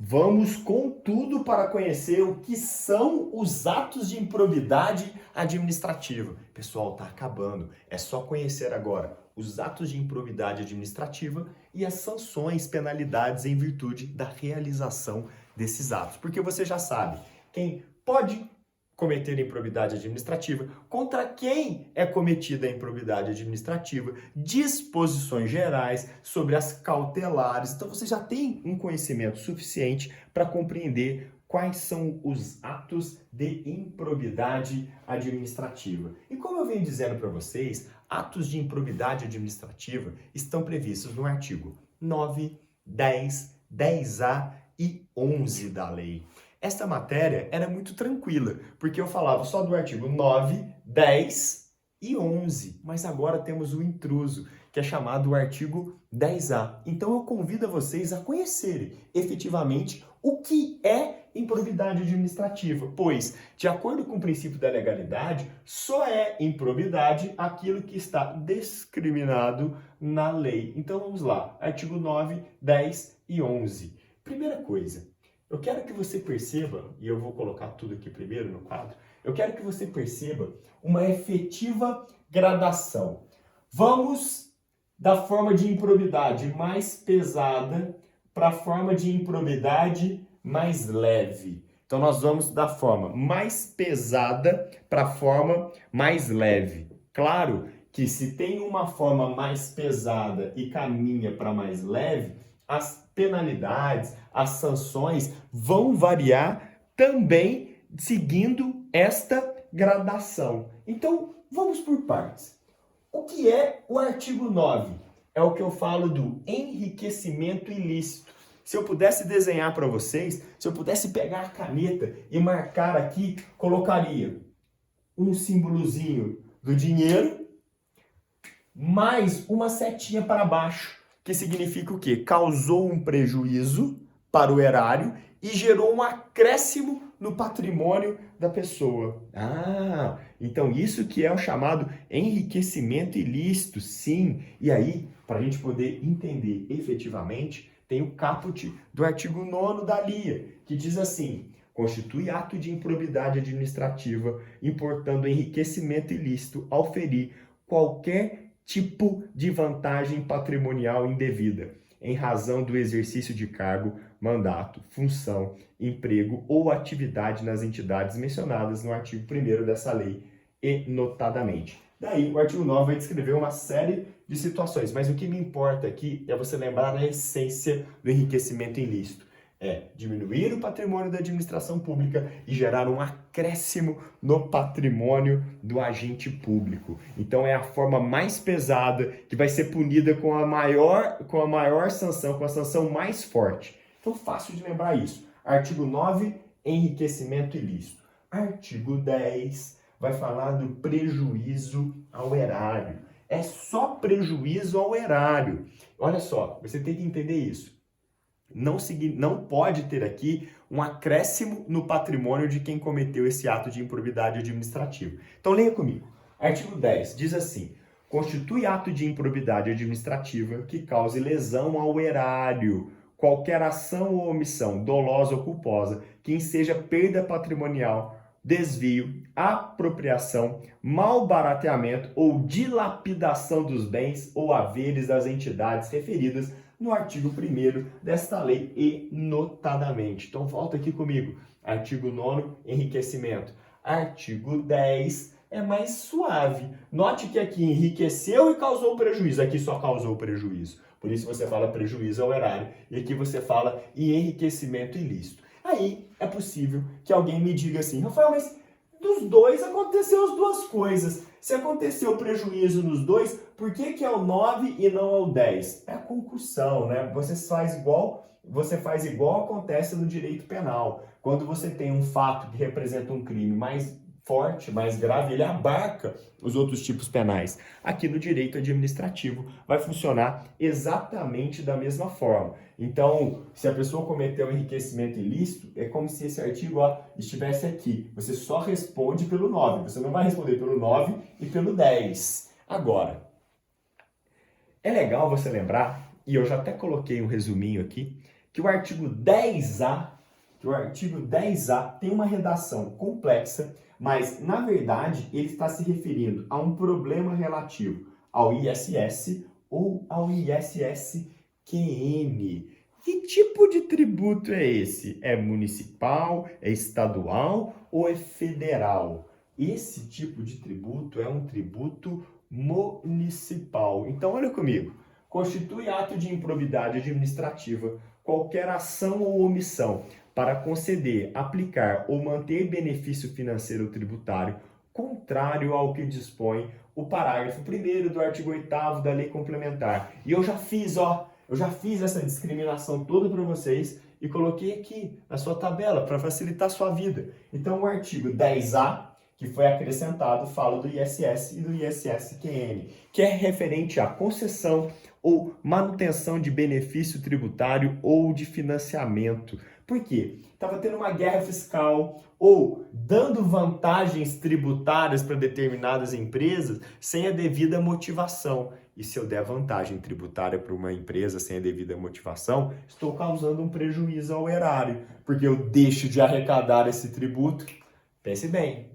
Vamos com tudo para conhecer o que são os atos de improbidade administrativa. Pessoal, tá acabando. É só conhecer agora os atos de improbidade administrativa e as sanções, penalidades em virtude da realização desses atos. Porque você já sabe, quem pode cometer improbidade administrativa, contra quem é cometida a improbidade administrativa, disposições gerais sobre as cautelares. Então você já tem um conhecimento suficiente para compreender quais são os atos de improbidade administrativa. E como eu venho dizendo para vocês, atos de improbidade administrativa estão previstos no artigo 9, 10, 10A e 11 da lei. Esta matéria era muito tranquila, porque eu falava só do artigo 9, 10 e 11, mas agora temos o intruso, que é chamado o artigo 10A. Então eu convido a vocês a conhecerem efetivamente o que é improbidade administrativa, pois, de acordo com o princípio da legalidade, só é improbidade aquilo que está discriminado na lei. Então vamos lá, artigo 9, 10 e 11. Primeira coisa, eu quero que você perceba, e eu vou colocar tudo aqui primeiro no quadro, eu quero que você perceba uma efetiva gradação. Vamos da forma de improbidade mais pesada para a forma de improbidade mais leve. Então nós vamos da forma mais pesada para a forma mais leve. Claro que se tem uma forma mais pesada e caminha para mais leve, as penalidades, as sanções vão variar também seguindo esta gradação. Então, vamos por partes. O que é o artigo 9? É o que eu falo do enriquecimento ilícito. Se eu pudesse desenhar para vocês, se eu pudesse pegar a caneta e marcar aqui, colocaria um símbolozinho do dinheiro, mais uma setinha para baixo, que significa o quê? Causou um prejuízo para o erário e gerou um acréscimo no patrimônio da pessoa. Então isso que é o chamado enriquecimento ilícito, sim. E aí, para a gente poder entender efetivamente, tem o caput do artigo 9º da LIA, que diz assim: constitui ato de improbidade administrativa, importando enriquecimento ilícito ao ferir qualquer tipo de vantagem patrimonial indevida, em razão do exercício de cargo, mandato, função, emprego ou atividade nas entidades mencionadas no artigo 1º dessa lei, e notadamente. Daí, o artigo 9 vai descrever uma série de situações, mas o que me importa aqui é você lembrar a essência do enriquecimento ilícito. É diminuir o patrimônio da administração pública e gerar um acréscimo no patrimônio do agente público. Então é a forma mais pesada que vai ser punida com a maior sanção, com a sanção mais forte. Então fácil de lembrar isso. Artigo 9, enriquecimento ilícito. Artigo 10 vai falar do prejuízo ao erário. É só prejuízo ao erário. Olha só, você tem que entender isso. Não pode ter aqui um acréscimo no patrimônio de quem cometeu esse ato de improbidade administrativa. Então leia comigo. Artigo 10 diz assim: constitui ato de improbidade administrativa que cause lesão ao erário, qualquer ação ou omissão, dolosa ou culposa, que enseja perda patrimonial, desvio, apropriação, malbarateamento ou dilapidação dos bens ou haveres das entidades referidas no artigo 1º desta lei e notadamente. Então volta aqui comigo. Artigo 9º, enriquecimento. Artigo 10 é mais suave. Note que aqui enriqueceu e causou prejuízo. Aqui só causou prejuízo. Por isso você fala prejuízo ao erário. E aqui você fala em enriquecimento ilícito. Aí é possível que alguém me diga assim: Rafael, mas dos dois aconteceu as duas coisas. Se aconteceu prejuízo nos dois, por que é o 9 e não é o 10? É a concussão, né? Você faz igual acontece no direito penal. Quando você tem um fato que representa um crime mais forte, mais grave, ele abarca os outros tipos penais. Aqui no direito administrativo vai funcionar exatamente da mesma forma. Então, se a pessoa cometeu enriquecimento ilícito, é como se esse artigo estivesse aqui. Você só responde pelo 9, você não vai responder pelo 9 e pelo 10. Agora, é legal você lembrar, e eu já até coloquei um resuminho aqui, que o artigo 10A, tem uma redação complexa, mas na verdade ele está se referindo a um problema relativo ao ISS ou ao ISS-QM. Que tipo de tributo é esse? É municipal, é estadual ou é federal? Esse tipo de tributo é um tributo municipal. Então, olha comigo. Constitui ato de improbidade administrativa qualquer ação ou omissão para conceder, aplicar ou manter benefício financeiro tributário contrário ao que dispõe o parágrafo 1º do artigo 8º da Lei Complementar. E eu já fiz essa discriminação toda para vocês e coloquei aqui na sua tabela para facilitar a sua vida. Então, o artigo 10A, que foi acrescentado, fala do ISS e do ISS-QM, que é referente à concessão ou manutenção de benefício tributário ou de financiamento. Por quê? Estava tendo uma guerra fiscal ou dando vantagens tributárias para determinadas empresas sem a devida motivação. E se eu der vantagem tributária para uma empresa sem a devida motivação, estou causando um prejuízo ao erário, porque eu deixo de arrecadar esse tributo. Pense bem,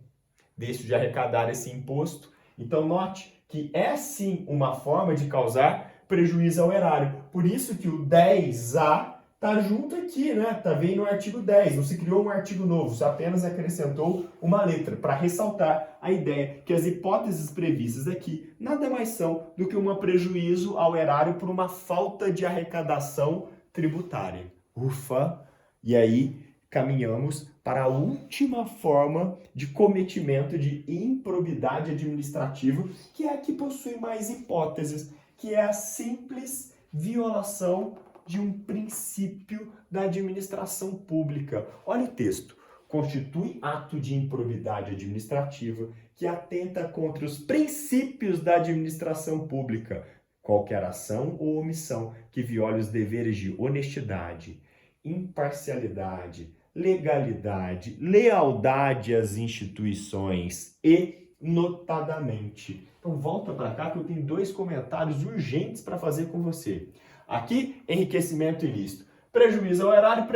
deixo de arrecadar esse imposto. Então note que é sim uma forma de causar prejuízo ao erário. Por isso que o 10A está junto aqui, né? Está bem no artigo 10. Não se criou um artigo novo, se apenas acrescentou uma letra para ressaltar a ideia que as hipóteses previstas aqui nada mais são do que um prejuízo ao erário por uma falta de arrecadação tributária. Ufa! E aí caminhamos para a última forma de cometimento de improbidade administrativa, que é a que possui mais hipóteses, que é a simples violação de um princípio da administração pública. Olha o texto. Constitui ato de improbidade administrativa que atenta contra os princípios da administração pública, qualquer ação ou omissão que viole os deveres de honestidade, imparcialidade, legalidade, lealdade às instituições e, notadamente. Então volta para cá que eu tenho 2 comentários urgentes para fazer com você. Aqui, enriquecimento ilícito. Prejuízo ao erário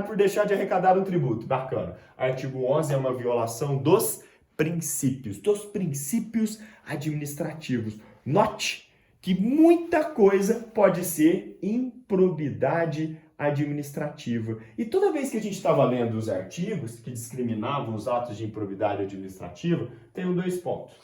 por deixar de arrecadar um tributo. Bacana. Artigo 11 é uma violação dos princípios administrativos. Note que muita coisa pode ser improbidade administrativa. E toda vez que a gente estava lendo os artigos que discriminavam os atos de improbidade administrativa, tem 2 pontos.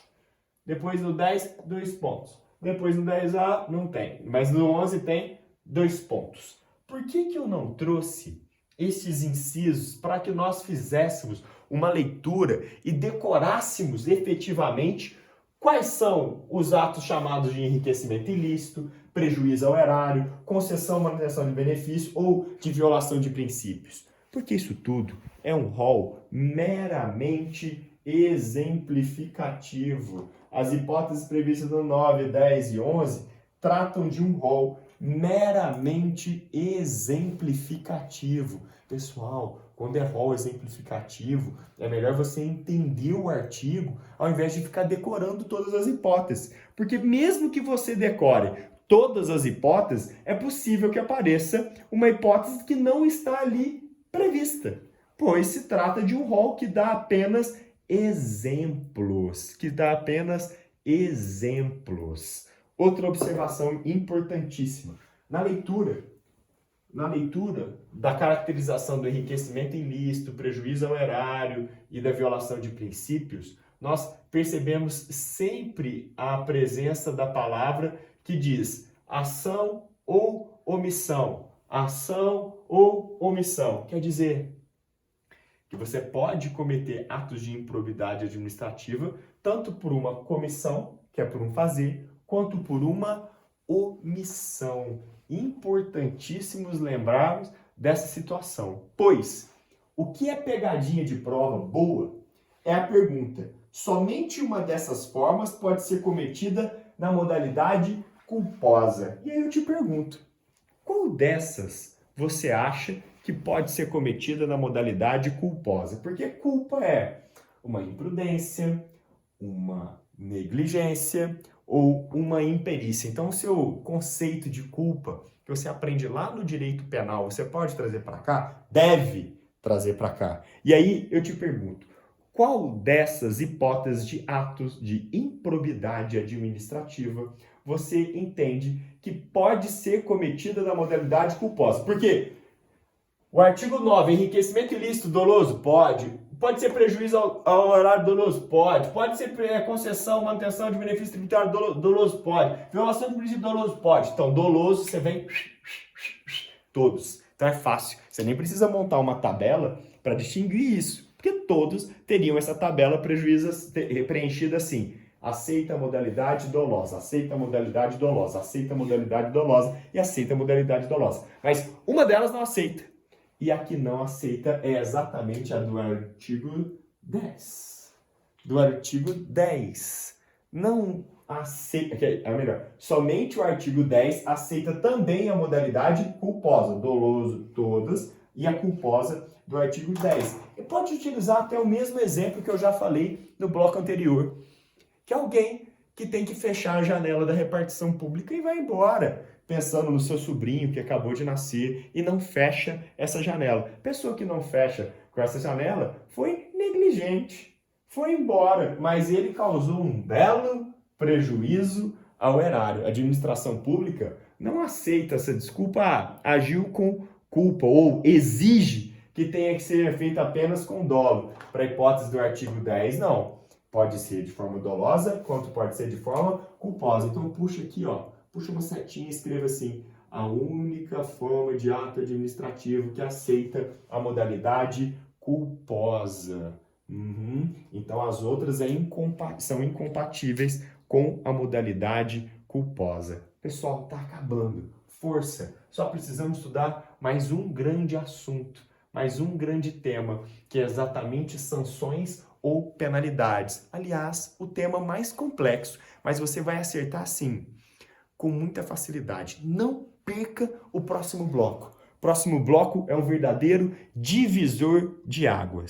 Depois no 10, 2 pontos. Depois no 10A não tem, mas no 11 tem 2 pontos. Por que eu não trouxe esses incisos para que nós fizéssemos uma leitura e decorássemos efetivamente quais são os atos chamados de enriquecimento ilícito, prejuízo ao erário, concessão, manutenção de benefício ou de violação de princípios? Porque isso tudo é um rol meramente exemplificativo. As hipóteses previstas no 9, 10 e 11 tratam de um rol meramente exemplificativo. Pessoal, quando é rol exemplificativo, é melhor você entender o artigo ao invés de ficar decorando todas as hipóteses. Porque mesmo que você decore todas as hipóteses, é possível que apareça uma hipótese que não está ali prevista, pois se trata de um rol que dá apenas exemplos, Outra observação importantíssima. Na leitura da caracterização do enriquecimento ilícito, prejuízo ao erário e da violação de princípios, nós percebemos sempre a presença da palavra que diz ação ou omissão. Ação ou omissão. Quer dizer que você pode cometer atos de improbidade administrativa tanto por uma comissão, que é por um fazer, quanto por uma omissão. Importantíssimos lembrarmos dessa situação, pois o que é pegadinha de prova boa é a pergunta: somente uma dessas formas pode ser cometida na modalidade culposa. E aí eu te pergunto, qual dessas você acha que pode ser cometida na modalidade culposa? Porque culpa é uma imprudência, uma negligência ou uma imperícia. Então, o seu conceito de culpa que você aprende lá no direito penal, você pode trazer para cá? Deve trazer para cá. E aí eu te pergunto, qual dessas hipóteses de atos de improbidade administrativa você entende que pode ser cometida na modalidade culposa? Porque o artigo 9, enriquecimento ilícito doloso, pode. Pode ser prejuízo ao horário doloso? Pode. Pode ser concessão, manutenção de benefício tributário doloso? Pode. Violação de princípio doloso? Pode. Então, doloso, você vem todos. Então é fácil. Você nem precisa montar uma tabela para distinguir isso, porque todos teriam essa tabela preenchida assim. Aceita a modalidade dolosa, aceita a modalidade dolosa, aceita a modalidade dolosa e aceita a modalidade dolosa. Mas uma delas não aceita. E a que não aceita é exatamente a do artigo 10. Do artigo 10. Não aceita, melhor, somente o artigo 10 aceita também a modalidade culposa, doloso todas, e a culposa do artigo 10. E pode utilizar até o mesmo exemplo que eu já falei no bloco anterior, que é alguém que tem que fechar a janela da repartição pública e vai embora, pensando no seu sobrinho que acabou de nascer e não fecha essa janela. Pessoa que não fecha com essa janela foi negligente, foi embora, mas ele causou um belo prejuízo ao erário. A administração pública não aceita essa desculpa, agiu com culpa ou exige que tenha que ser feita apenas com dolo. Para a hipótese do artigo 10, não. Pode ser de forma dolosa, quanto pode ser de forma culposa. Então puxa aqui, ó, puxa uma setinha e escreva assim: a única forma de ato administrativo que aceita a modalidade culposa. Então as outras são incompatíveis com a modalidade culposa. Pessoal, tá acabando. Força! Só precisamos estudar mais um grande assunto, mais um grande tema, que é exatamente sanções ou penalidades. Aliás, o tema mais complexo, mas você vai acertar sim, com muita facilidade. Não perca o próximo bloco. O próximo bloco é um verdadeiro divisor de águas.